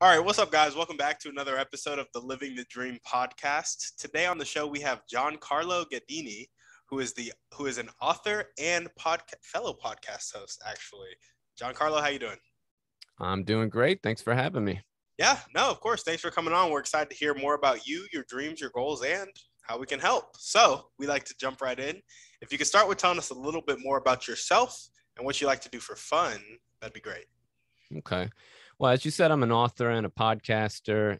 All right, what's up, guys? Welcome back to another episode of the Living the Dream podcast. Today on the show we have Giancarlo Ghedini, who is an author and fellow podcast host. Actually, Giancarlo, how you doing? I'm doing great. Thanks for having me. Yeah, no, of course. Thanks for coming on. We're excited to hear more about you, your dreams, your goals, and how we can help. So we like to jump right in. If you could start with telling us a little bit more about yourself and what you like to do for fun, that'd be great. Okay. Well, as you said, I'm an author and a podcaster.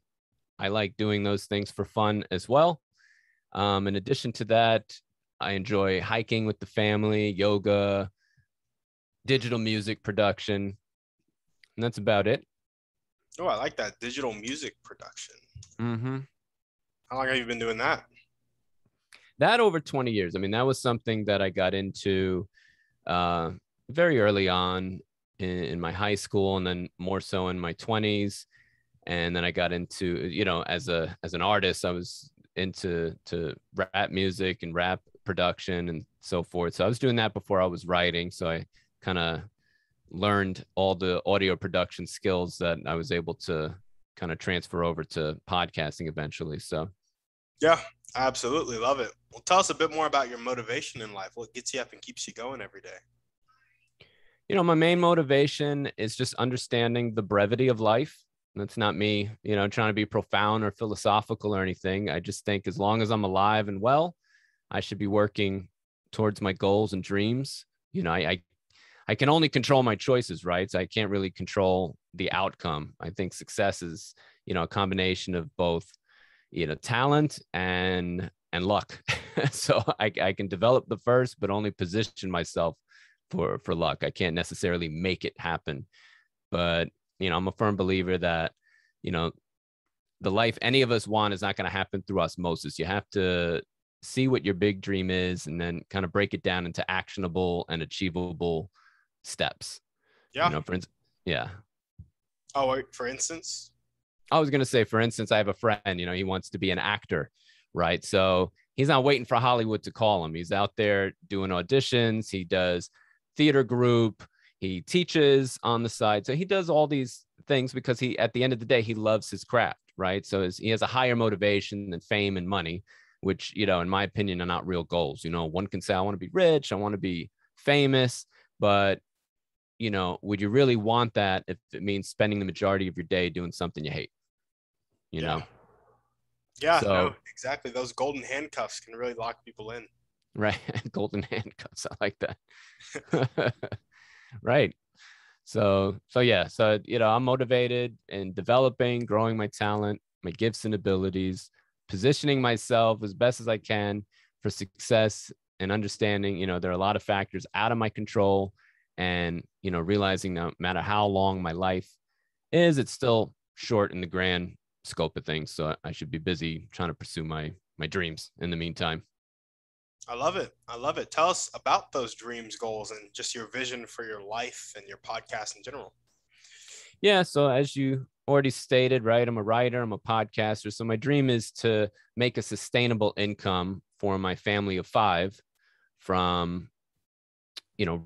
I like doing those things for fun as well. In addition to that, I enjoy hiking with the family, yoga, digital music production, and that's about it. Oh, I like that digital music production. Mm-hmm. How long have you been doing that? That over 20 years. I mean, that was something that I got into very early on in my high school, and then more so in my 20s. And then I got into, as an artist, I was into rap music and rap production and so forth. So I was doing that before I was writing. So I kind of learned all the audio production skills that I was able to kind of transfer over to podcasting eventually. So Yeah, I absolutely love it. Well, tell us a bit more about your motivation in life. What gets you up and keeps you going every day? my main motivation is just understanding the brevity of life. That's not me, trying to be profound or philosophical or anything. I just think as long as I'm alive and well, I should be working towards my goals and dreams. I can only control my choices, right? So I can't really control the outcome. I think success is, a combination of both, talent and luck. So I can develop the first, but only position myself for luck. I can't necessarily make it happen. But, I'm a firm believer that, the life any of us want is not going to happen through osmosis. You have to see what your big dream is and then kind of break it down into actionable and achievable steps. Yeah. Yeah. Oh, wait, for instance? I was going to say, for instance, I have a friend, he wants to be an actor, right? So he's not waiting for Hollywood to call him. He's out there doing auditions. He does theater group. He teaches on the side. So he does all these things because at the end of the day, he loves his craft, right? So he has a higher motivation than fame and money, which, in my opinion, are not real goals. One can say, I want to be rich. I want to be famous, but would you really want that if it means spending the majority of your day doing something you hate? Yeah, so, no, exactly. Those golden handcuffs can really lock people in. Right. Golden handcuffs. I like that. Right. So yeah. So, I'm motivated in developing, growing my talent, my gifts and abilities, positioning myself as best as I can for success and understanding, there are a lot of factors out of my control and, realizing no matter how long my life is, it's still short in the grand scope of things. So I should be busy trying to pursue my dreams in the meantime. I love it. I love it. Tell us about those dreams, goals, and just your vision for your life and your podcast in general. Yeah. So as you already stated, right, I'm a writer, I'm a podcaster. So my dream is to make a sustainable income for my family of 5 from,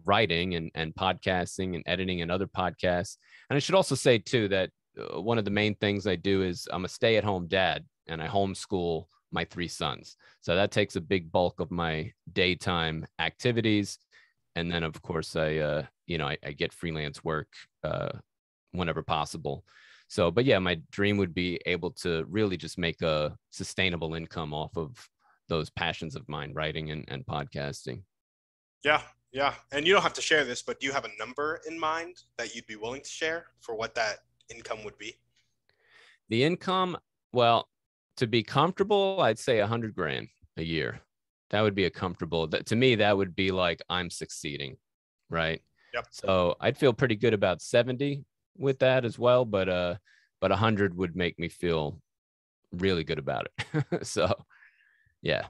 writing and podcasting and editing and other podcasts. And I should also say too, that one of the main things I do is I'm a stay-at-home dad and I homeschool my 3 sons. So that takes a big bulk of my daytime activities. And then of course I get freelance work whenever possible. So, but yeah, my dream would be able to really just make a sustainable income off of those passions of mine, writing and podcasting. Yeah. Yeah. And you don't have to share this, but do you have a number in mind that you'd be willing to share for what that income would be? The income, well, to be comfortable, I'd say 100 grand a year. That would be a comfortable, to me, that would be like I'm succeeding, right? Yep. So I'd feel pretty good about 70 with that as well, but 100 would make me feel really good about it. So yeah.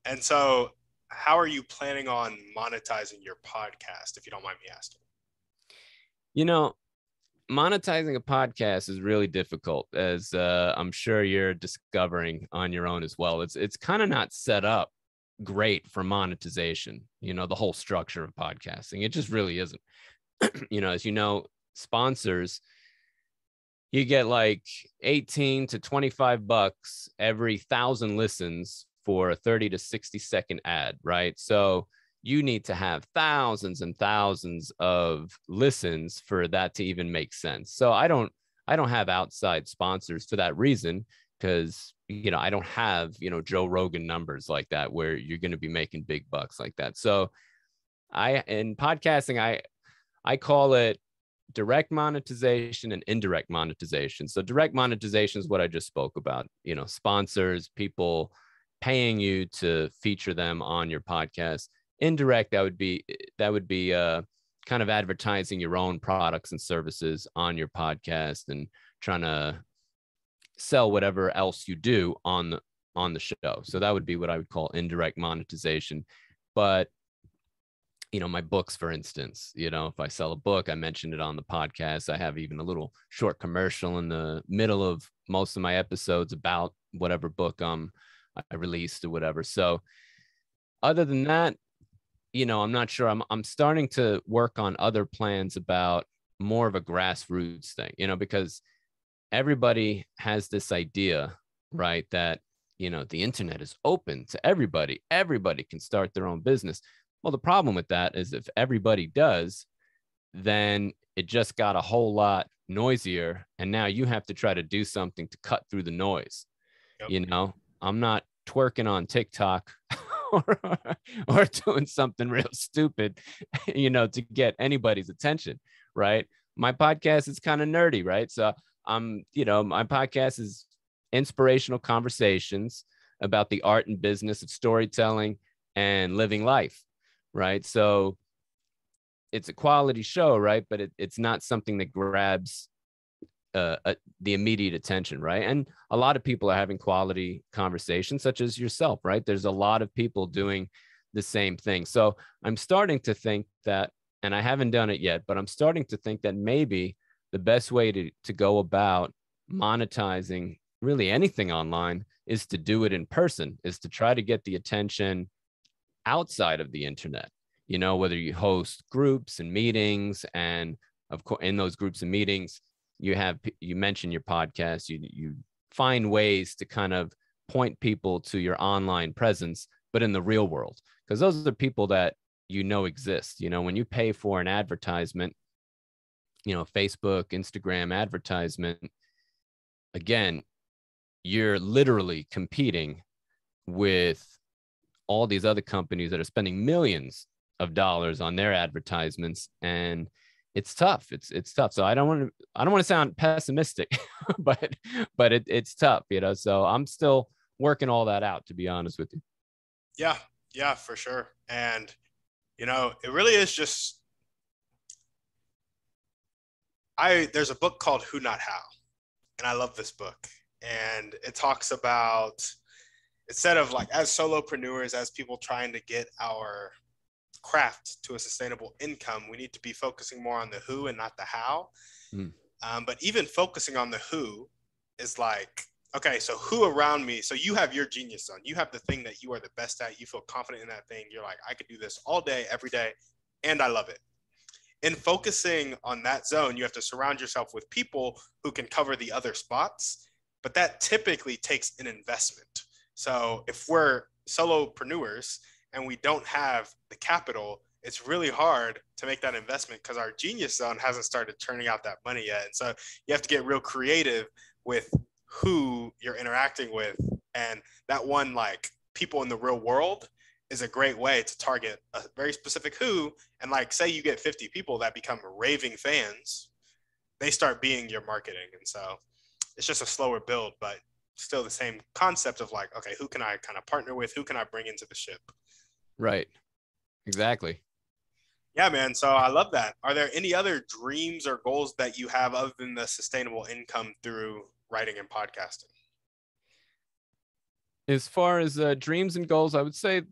And so how are you planning on monetizing your podcast, if you don't mind me asking? Monetizing a podcast is really difficult, as I'm sure you're discovering on your own as well. It's kind of not set up great for monetization, the whole structure of podcasting. It just really isn't. As sponsors, you get like 18 to 25 bucks every 1,000 listens for a 30 to 60-second ad, right? So you need to have thousands and thousands of listens for that to even make sense. So I don't have outside sponsors for that reason, because I don't have Joe Rogan numbers like that where you're going to be making big bucks like that. So in podcasting, I call it direct monetization and indirect monetization. So direct monetization is what I just spoke about, sponsors, people paying you to feature them on your podcast. Indirect, that would be kind of advertising your own products and services on your podcast and trying to sell whatever else you do on the show. So that would be what I would call indirect monetization. But my books, for instance, if I sell a book, I mentioned it on the podcast. I have even a little short commercial in the middle of most of my episodes about whatever book I released or whatever. So other than that, I'm not sure. I'm starting to work on other plans about more of a grassroots thing, because everybody has this idea, right, that the internet is open to everybody. Everybody can start their own business. Well, the problem with that is if everybody does, then it just got a whole lot noisier. And now you have to try to do something to cut through the noise. Yep. I'm not twerking on TikTok or doing something real stupid, to get anybody's attention, right? My podcast is kind of nerdy, right? So my podcast is inspirational conversations about the art and business of storytelling and living life. Right. So it's a quality show, right? But it's not something that grabs the immediate attention. Right. And a lot of people are having quality conversations, such as yourself. Right. There's a lot of people doing the same thing. So I'm starting to think that, and I haven't done it yet, but I'm starting to think that maybe the best way to go about monetizing really anything online is to do it in person, is to try to get the attention outside of the internet, whether you host groups and meetings, and of course in those groups and meetings you mention your podcast, you find ways to kind of point people to your online presence, but in the real world, because those are the people that exist. When you pay for an advertisement, Facebook, Instagram advertisement, again, you're literally competing with all these other companies that are spending millions of dollars on their advertisements, and it's tough. It's tough. So I don't want to sound pessimistic, but it's tough, So I'm still working all that out, to be honest with you. Yeah, for sure. And it really is just there's a book called Who Not How, and I love this book. And it talks about, instead of like as solopreneurs, as people trying to get our craft to a sustainable income, we need to be focusing more on the who and not the how. But even focusing on the who is like, okay, so who around me? So you have your genius zone. You have the thing that you are the best at. You feel confident in that thing. You're like, I could do this all day, every day, and I love it. In focusing on that zone, you have to surround yourself with people who can cover the other spots, but that typically takes an investment. So if we're solopreneurs and we don't have the capital, it's really hard to make that investment because our genius zone hasn't started turning out that money yet. And so you have to get real creative with who you're interacting with. And that one, like people in the real world, is a great way to target a very specific who. And like, say you get 50 people that become raving fans, they start being your marketing. And so it's just a slower build, but still the same concept of like, okay, who can I kind of partner with? Who can I bring into the ship? Right. Exactly. Yeah, man. So I love that. Are there any other dreams or goals that you have other than the sustainable income through writing and podcasting? As far as dreams and goals, I would say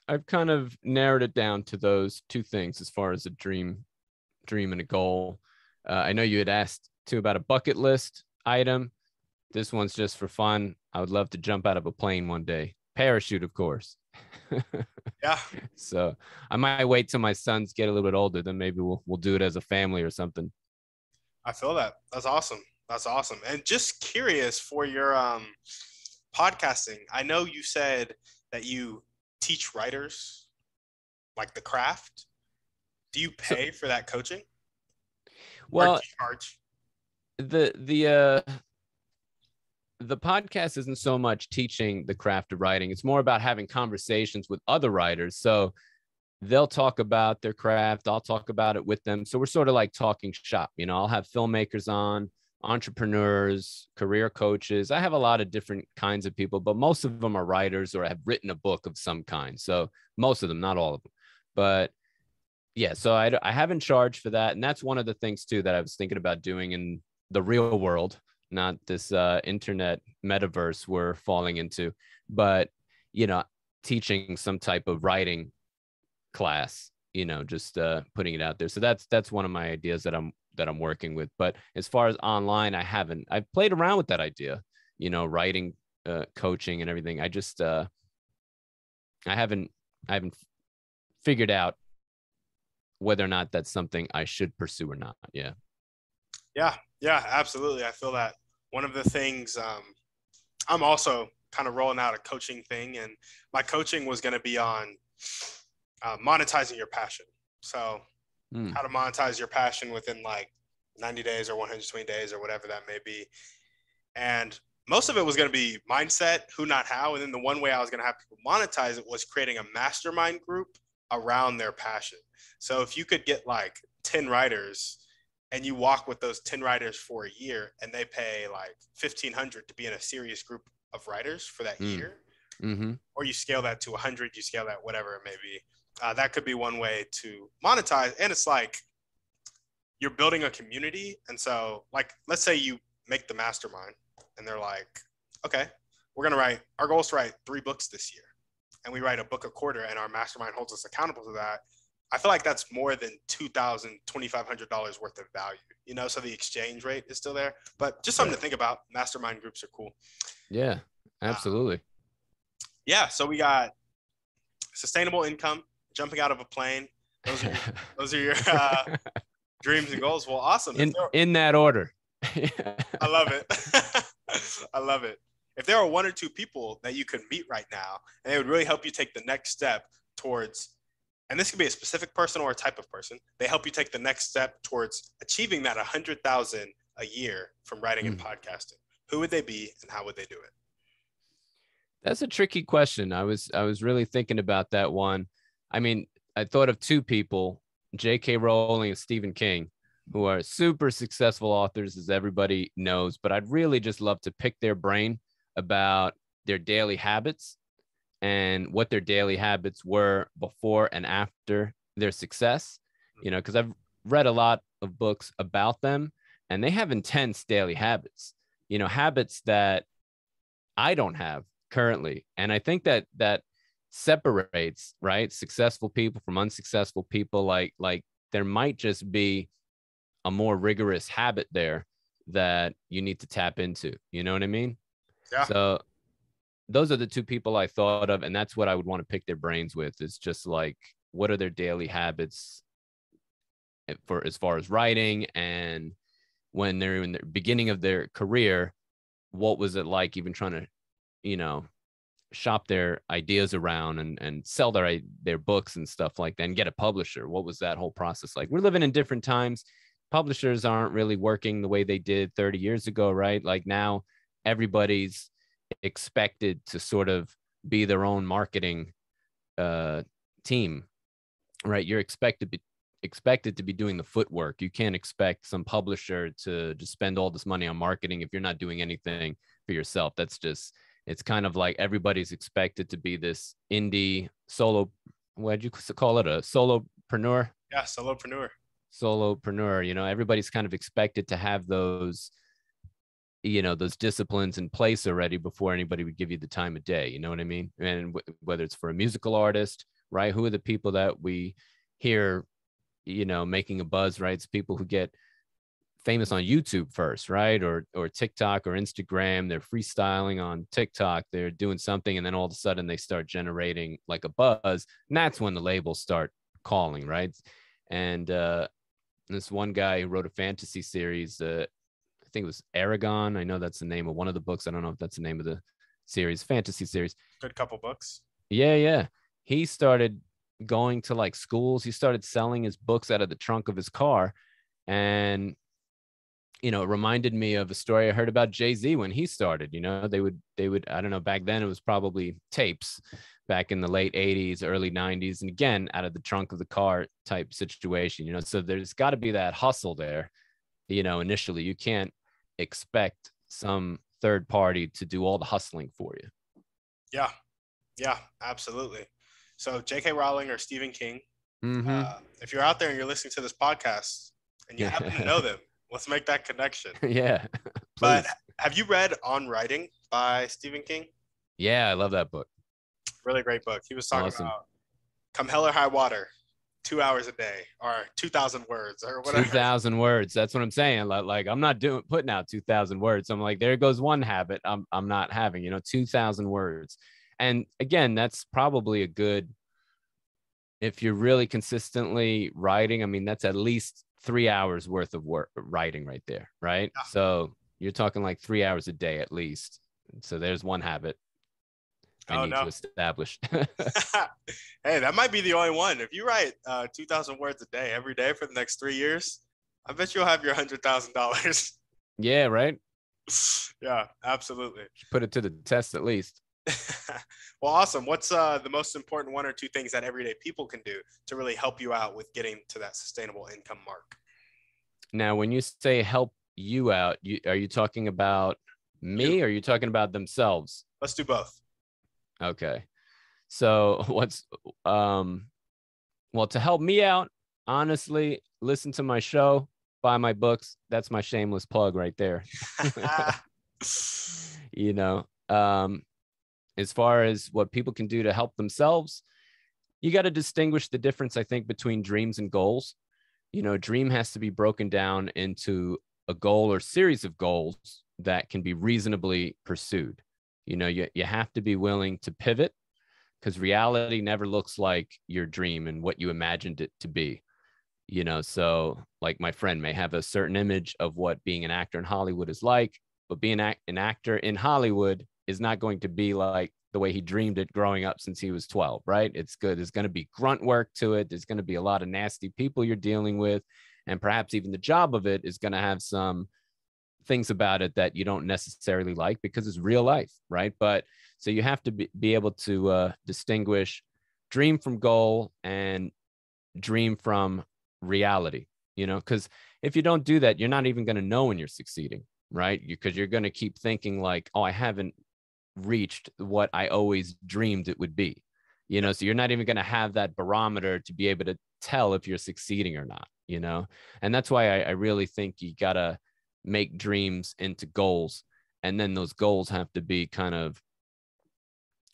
I've kind of narrowed it down to those two things as far as a dream and a goal. I know you had asked too about a bucket list item. This one's just for fun. I would love to jump out of a plane one day. Parachute, of course. Yeah. So I might wait till my sons get a little bit older. Then maybe we'll do it as a family or something. I feel that. That's awesome. That's awesome. And just curious for your podcasting, I know you said that you teach writers like the craft. Do you So, pay for that coaching or do well, you charge? The podcast isn't so much teaching the craft of writing. It's more about having conversations with other writers. So they'll talk about their craft. I'll talk about it with them. So we're sort of like talking shop. You know, I'll have filmmakers on, entrepreneurs, career coaches. I have a lot of different kinds of people, but most of them are writers or have written a book of some kind. So most of them, not all of them. But yeah, so I haven't charged for that. And that's one of the things too that I was thinking about doing in the real world, not this internet metaverse we're falling into, but, you know, teaching some type of writing class, you know, just putting it out there. So that's one of my ideas that I'm working with. But as far as online, I've played around with that idea, you know, writing, coaching and everything. I haven't figured out whether or not that's something I should pursue or not. Yeah. Yeah, absolutely. I feel that one of the things, I'm also kind of rolling out a coaching thing, and my coaching was going to be on monetizing your passion. So how to monetize your passion within like 90 days or 120 days or whatever that may be. And most of it was going to be mindset, who, not how. And then the one way I was going to have people monetize it was creating a mastermind group around their passion. So if you could get like 10 writers and you walk with those 10 writers for a year and they pay like $1,500 to be in a serious group of writers for that year, or you scale that to 100, you scale that, whatever it may be. That could be one way to monetize. And it's like you're building a community. And so like, let's say you make the mastermind and they're like, okay, our goal is to write 3 books this year. And we write a book a quarter and our mastermind holds us accountable to that. I feel like that's more than $2,000, $2,500 worth of value, you know, so the exchange rate is still there, but just something to think about. Mastermind groups are cool. Yeah, absolutely. Yeah. So we got sustainable income, jumping out of a plane. Those are your dreams and goals. Well, awesome. In that order. I love it. I love it. If there are 1 or 2 people that you could meet right now and they would really help you take the next step towards, and this could be a specific person or a type of person, they help you take the next step towards achieving that 100,000 a year from writing and podcasting, who would they be and how would they do it? That's a tricky question. I was really thinking about that one. I mean, I thought of 2 people, J.K. Rowling and Stephen King, who are super successful authors, as everybody knows, but I'd really just love to pick their brain about their daily habits and what their daily habits were before and after their success, you know, because I've read a lot of books about them and they have intense daily habits, you know, habits that I don't have currently. And I think that separates, right, successful people from unsuccessful people. Like there might just be a more rigorous habit there that you need to tap into. You know what I mean? Yeah. So those are the 2 people I thought of. And that's what I would want to pick their brains with. It's just like, what are their daily habits for as far as writing? And when they're in the beginning of their career, what was it like even trying to, you know, shop their ideas around and sell their books and stuff like that and get a publisher? What was that whole process like? We're living in different times. Publishers aren't really working the way they did 30 years ago, right? Like now everybody's expected to sort of be their own marketing team, right? You're expected to be doing the footwork. You can't expect some publisher to just spend all this money on marketing if you're not doing anything for yourself. It's kind of like everybody's expected to be this indie solo, what'd you call it? A solopreneur? Yeah, solopreneur. You know, everybody's kind of expected to have those, you know, those disciplines in place already before anybody would give you the time of day. You know what I mean? And whether it's for a musical artist, right? Who are the people that we hear, you know, making a buzz, right? It's people who get famous on YouTube first, right? Or TikTok or Instagram. They're freestyling on TikTok. They're doing something. And then all of a sudden they start generating like a buzz. And that's when the labels start calling, right? And this one guy who wrote a fantasy series, I think it was Aragon. I know that's the name of one of the books. I don't know if that's the name of the series, fantasy series. Good couple books. Yeah. He started going to like schools. He started selling his books out of the trunk of his car. And, it reminded me of a story I heard about Jay-Z when he started. They would, I don't know, back then it was probably tapes back in the late 80s, early 90s. And again, out of the trunk of the car type situation, so there's got to be that hustle there. Initially, you can't expect some third party to do all the hustling for you. Yeah, absolutely. So J.K. Rowling or Stephen King, Mm-hmm. If you're out there and you're listening to this podcast and you happen to know them, let's make that connection. Yeah, But please. have you read On Writing by Stephen King? Yeah, I love that book. Really great book. He was talking Awesome. about come hell or high water, 2 hours a day or 2,000 words or whatever. 2,000 words. That's what I'm saying. Like I'm not putting out 2,000 words. I'm like, there goes one habit I'm not having, 2,000 words. And again, that's probably a good, if you're really consistently writing, I mean, that's at least 3 hours worth of work writing right there. Right. Yeah. So you're talking like 3 hours a day at least. So there's one habit I need to establish. Hey, that might be the only one. If you write 2,000 words a day every day for the next 3 years, I bet you'll have your $100,000. Yeah, right. Yeah, absolutely. Put it to the test at least. Well, awesome. What's the most important one or two things that everyday people can do to really help you out with getting to that sustainable income mark? Now, when you say help you out, are you talking about me or are you talking about themselves? Let's do both. Okay. So well, to help me out, honestly, listen to my show, buy my books. That's my shameless plug right there. As far as what people can do to help themselves, you got to distinguish the difference, I think, between dreams and goals. Dream has to be broken down into a goal or series of goals that can be reasonably pursued. You have to be willing to pivot because reality never looks like your dream and what you imagined it to be. So like my friend may have a certain image of what being an actor in Hollywood is like, but being an actor in Hollywood is not going to be like the way he dreamed it growing up since he was 12, right? It's good. There's going to be grunt work to it. There's going to be a lot of nasty people you're dealing with. And perhaps even the job of it is going to have some things about it that you don't necessarily like because it's real life, right? But so you have to be able to distinguish dream from goal and dream from reality, because if you don't do that, you're not even going to know when you're succeeding, right? Because you're going to keep thinking like, oh, I haven't reached what I always dreamed it would be, so you're not even going to have that barometer to be able to tell if you're succeeding or not, and that's why I really think you got to make dreams into goals. And then those goals have to be kind of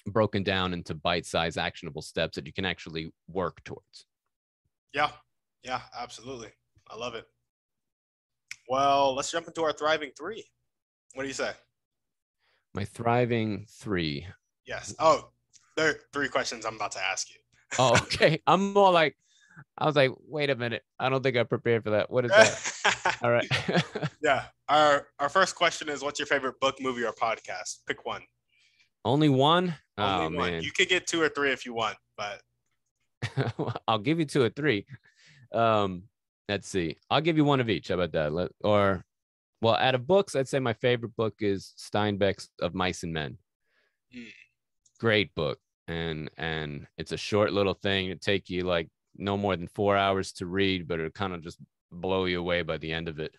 broken down into bite-sized actionable steps that you can actually work towards. Yeah, absolutely. I love it. Well, let's jump into our thriving three. What do you say? My thriving three. Yes. Oh, there are 3 questions I'm about to ask you. Oh, okay. I'm more like, I was like, wait a minute. I don't think I prepared for that. What is that? All right. Yeah. Our first question is, what's your favorite book, movie, or podcast? Pick one. Only one? Only one. Man. You could get 2 or 3 if you want, but I'll give you 2 or 3. Let's see. I'll give you one of each. How about that? Well, out of books, I'd say my favorite book is Steinbeck's Of Mice and Men. Great book. And it's a short little thing. It'd take you like no more than 4 hours to read, but it'll kind of just blow you away by the end of it.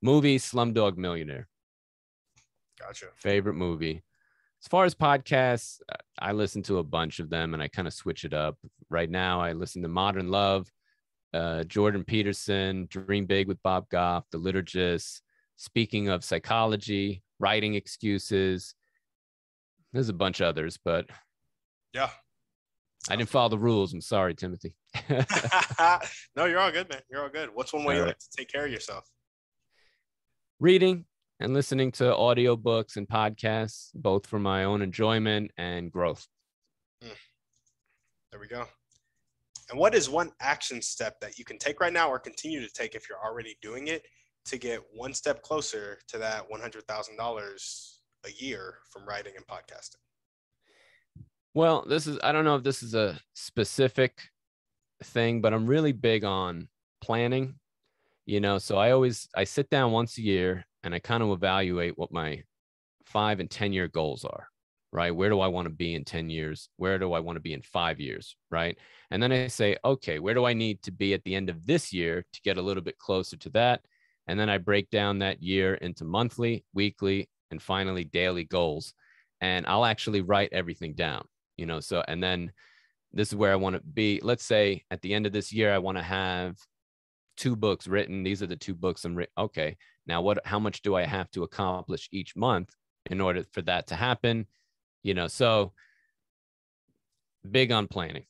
Movie, Slumdog Millionaire. Gotcha. Favorite movie. As far as podcasts, I listen to a bunch of them and I kind of switch it up. Right now, I listen to Modern Love, Jordan Peterson, Dream Big with Bob Goff, The Liturgist. Speaking of psychology, Writing Excuses. There's a bunch of others, but yeah, I didn't follow the rules. I'm sorry, Timothy. No, you're all good, man. You're all good. What's one way you like to take care of yourself? Reading and listening to audiobooks and podcasts, both for my own enjoyment and growth. There we go. And what is one action step that you can take right now or continue to take if you're already doing it to get one step closer to that $100,000 a year from writing and podcasting? Well, I don't know if this is a specific thing, but I'm really big on planning, so I sit down once a year and I kind of evaluate what my 5 and 10 year goals are, right? Where do I want to be in 10 years? Where do I want to be in 5 years? Right. And then I say, okay, where do I need to be at the end of this year to get a little bit closer to that? And then I break down that year into monthly, weekly, and finally daily goals. And I'll actually write everything down, so, and then this is where I want to be. Let's say at the end of this year, I want to have 2 books written. These are the 2 books I'm written. Okay. Now how much do I have to accomplish each month in order for that to happen? So big on planning.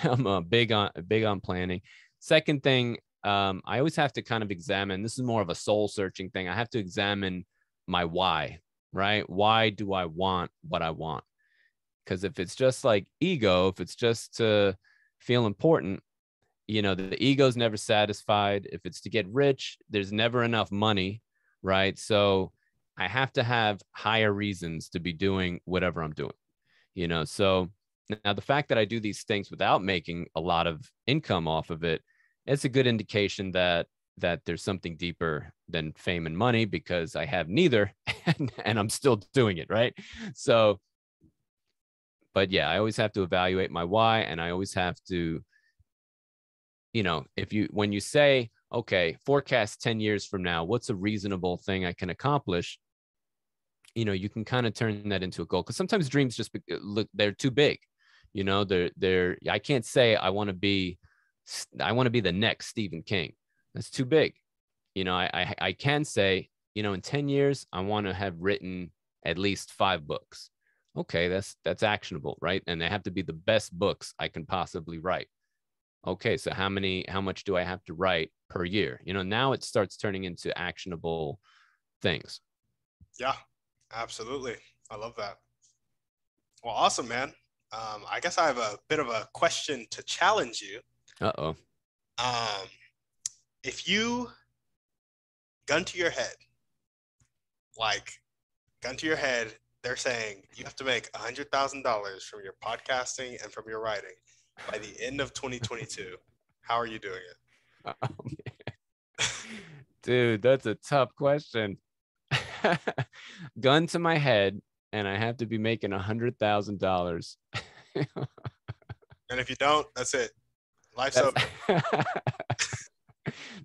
I'm big on planning. Second thing, I always have to kind of examine, this is more of a soul searching thing. I have to examine my why, right? Why do I want what I want? Because if it's just like ego, if it's just to feel important, the ego's never satisfied. If it's to get rich, there's never enough money, right? So I have to have higher reasons to be doing whatever I'm doing, So now the fact that I do these things without making a lot of income off of it, it's a good indication that there's something deeper than fame and money, because I have neither and I'm still doing it, right? So, but yeah, I always have to evaluate my why, and I always have to, when you say, okay, forecast 10 years from now, what's a reasonable thing I can accomplish? You can kind of turn that into a goal, because sometimes dreams just look, they're too big. I can't say I want to be the next Stephen King. That's too big. I can say, in 10 years, I want to have written at least 5 books. Okay, that's actionable, right? And they have to be the best books I can possibly write. Okay, so how much do I have to write per year? Now it starts turning into actionable things. Yeah, absolutely. I love that. Well, awesome, man. I guess I have a bit of a question to challenge you. Uh-oh. If you, gun to your head, they're saying you have to make $100,000 from your podcasting and from your writing by the end of 2022. How are you doing it? Oh, man. Dude, that's a tough question. Gun to my head, and I have to be making $100,000. And if you don't, that's it. Life's over.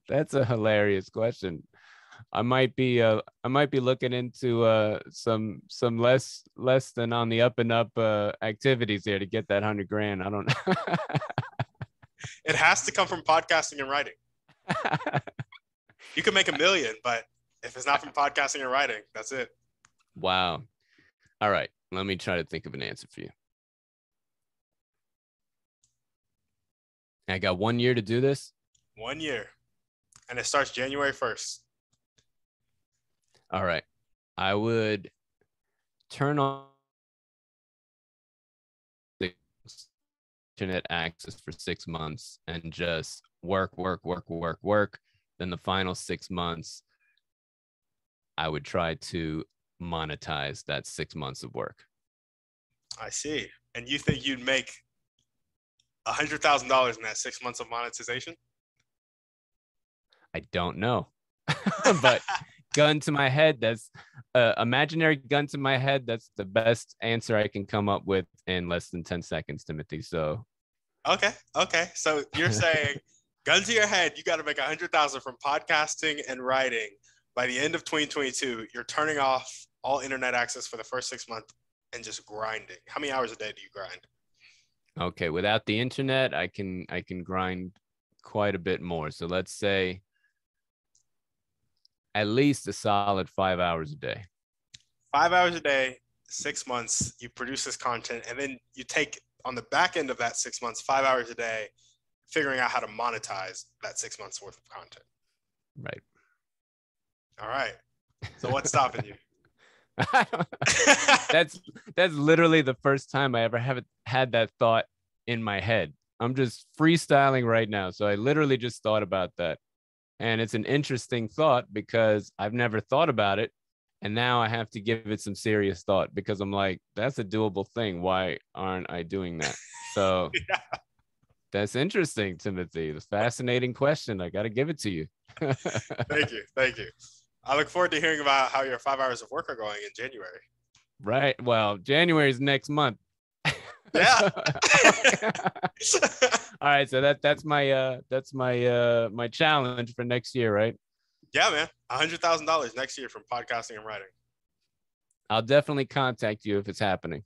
That's a hilarious question. I might be looking into some less than on the up and up activities there to get that $100,000. I don't know. It has to come from podcasting and writing. You can make $1 million, but if it's not from podcasting and writing, that's it. Wow. All right. Let me try to think of an answer for you. I got 1 year to do this. 1 year. And it starts January 1st. All right. I would turn on the internet access for 6 months and just work. Then the final 6 months, I would try to monetize that 6 months of work. I see. And you think you'd make $100,000 in that 6 months of monetization? I don't know, but gun to my head, that's imaginary gun to my head. That's the best answer I can come up with in less than 10 seconds, Timothy. So, okay. So you're saying, gun to your head, you got to make $100,000 from podcasting and writing by the end of 2022. You're turning off all internet access for the first 6 months and just grinding. How many hours a day do you grind? Okay, without the internet, I can grind quite a bit more. So let's say at least a solid 5 hours a day. 5 hours a day, 6 months, you produce this content, and then you take on the back end of that 6 months, 5 hours a day, figuring out how to monetize that 6 months worth of content. Right. All right. So what's stopping you? That's literally the first time I ever have had that thought in my head. I'm just freestyling right now. So I literally just thought about that. And it's an interesting thought because I've never thought about it. And now I have to give it some serious thought because I'm like, that's a doable thing. Why aren't I doing that? So Yeah. that's interesting, Timothy. It's a fascinating question. I got to give it to you. Thank you. Thank you. I look forward to hearing about how your 5 hours of work are going in January. Right. Well, January is next month. Yeah. All right. So that's my challenge for next year, right? Yeah, man. $100,000 next year from podcasting and writing. I'll definitely contact you if it's happening.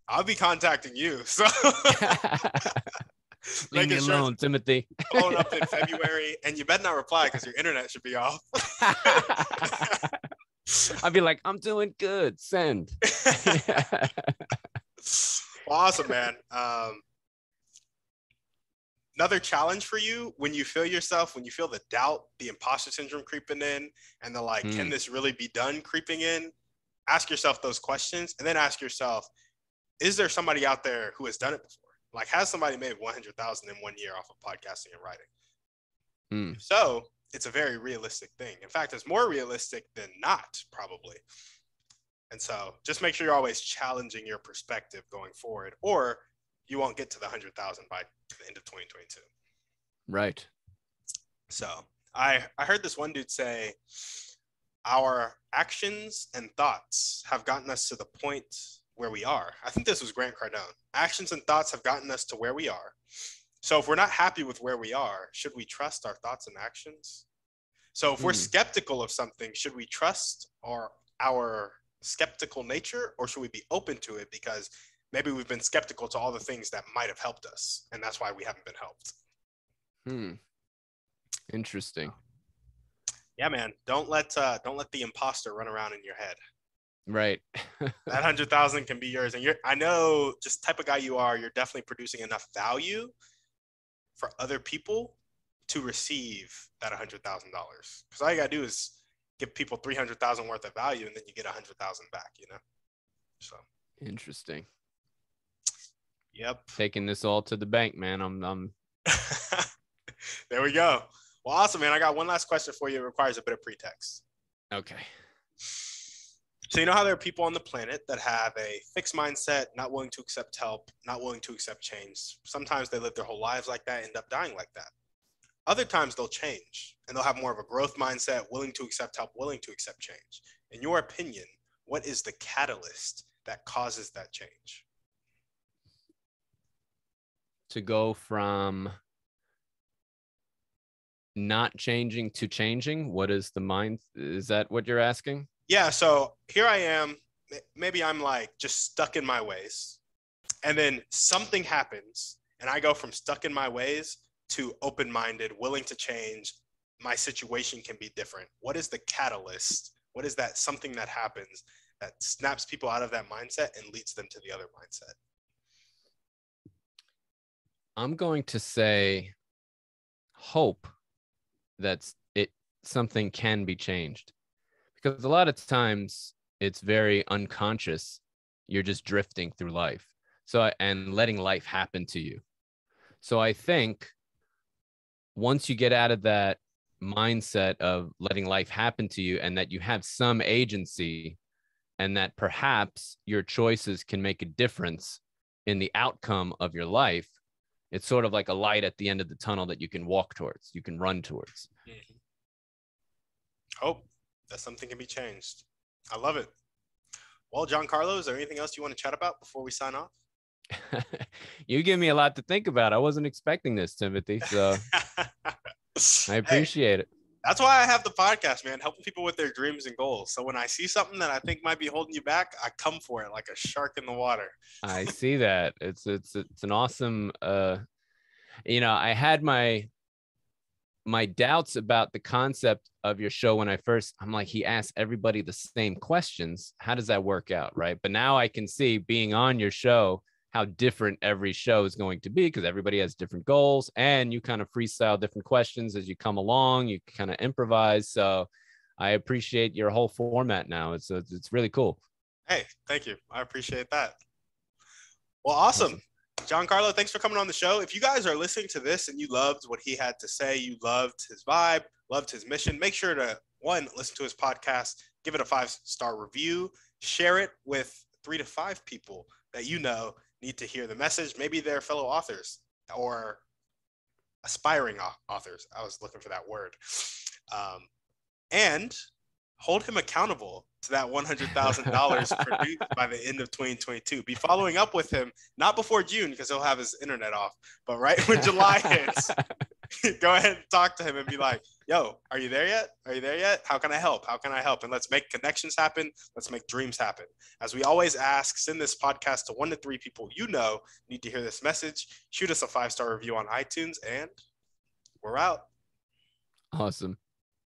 I'll be contacting you. So leave me alone, Timothy. Following up in February, and you better not reply because your internet should be off. I'll be like, I'm doing good. Send. Well, awesome, man. Another challenge for you when you feel the doubt, the imposter syndrome creeping in, and the like, can this really be done creeping in? Ask yourself those questions, and then ask yourself, is there somebody out there who has done it before? Like, has somebody made 100,000 in 1 year off of podcasting and writing? So it's a very realistic thing. In fact, it's more realistic than not, probably. And so just make sure you're always challenging your perspective going forward, or you won't get to the 100,000 by the end of 2022. Right. So I heard this one dude say, our actions and thoughts have gotten us to the point where we are. I think this was Grant Cardone. Actions and thoughts have gotten us to where we are. So if we're not happy with where we are, should we trust our thoughts and actions? So if we're skeptical of something, should we trust our skeptical nature, or should we be open to it because maybe we've been skeptical to all the things that might have helped us, and that's why we haven't been helped? Interesting. Yeah, man. Don't let the imposter run around in your head. Right. That 100,000 can be yours, and I know just the type of guy you are. You're definitely producing enough value for other people to receive that $100,000. Because all you gotta do is give people 300,000 worth of value, and then you get 100,000 back. So interesting. Yep. Taking this all to the bank, man. I'm There we go. Well, awesome, man. I got one last question for you. It requires a bit of pretext. Okay. So you know how there are people on the planet that have a fixed mindset, not willing to accept help, not willing to accept change. Sometimes they live their whole lives like that, end up dying like that. Other times they'll change and they'll have more of a growth mindset, willing to accept help, willing to accept change. In your opinion, what is the catalyst that causes that change? To go from not changing to changing, what is the mind? Is that what you're asking? Yeah, so here I am. Maybe I'm like just stuck in my ways. And then something happens and I go from stuck in my ways to open-minded, willing to change. My situation can be different. What is the catalyst? What is that something that happens that snaps people out of that mindset and leads them to the other mindset? I'm going to say hope that something can be changed, because a lot of times it's very unconscious. You're just drifting through life. And letting life happen to you. So I think once you get out of that mindset of letting life happen to you, and that you have some agency, and that perhaps your choices can make a difference in the outcome of your life, it's sort of like a light at the end of the tunnel that you can walk towards, you can run towards. Hope that something can be changed. I love it. Well, Giancarlo, is there anything else you want to chat about before we sign off? You give me a lot to think about. I wasn't expecting this, Timothy. So I appreciate it. That's why I have the podcast, man, helping people with their dreams and goals. So when I see something that I think might be holding you back, I come for it like a shark in the water. I see that. It's an awesome, I had my doubts about the concept of your show when I'm like, he asked everybody the same questions. How does that work out? Right. But now I can see, being on your show, how different every show is going to be, because everybody has different goals, and you kind of freestyle different questions as you come along. You kind of improvise. So I appreciate your whole format now. It's really cool. Hey, thank you. I appreciate that. Well, awesome. Giancarlo, thanks for coming on the show. If you guys are listening to this and you loved what he had to say, you loved his vibe, loved his mission, make sure to, one, listen to his podcast, give it a 5-star review, share it with 3 to 5 people that you know need to hear the message. Maybe they're fellow authors or aspiring authors. I was looking for that word. And hold him accountable to that $100,000 produced by the end of 2022. Be following up with him, not before June because he'll have his internet off, but right when July hits, go ahead and talk to him and be like, yo, are you there yet? Are you there yet? How can I help? How can I help? And let's make connections happen. Let's make dreams happen. As we always ask, send this podcast to 1 to 3 people you know need to hear this message. Shoot us a 5-star review on iTunes, and we're out. Awesome.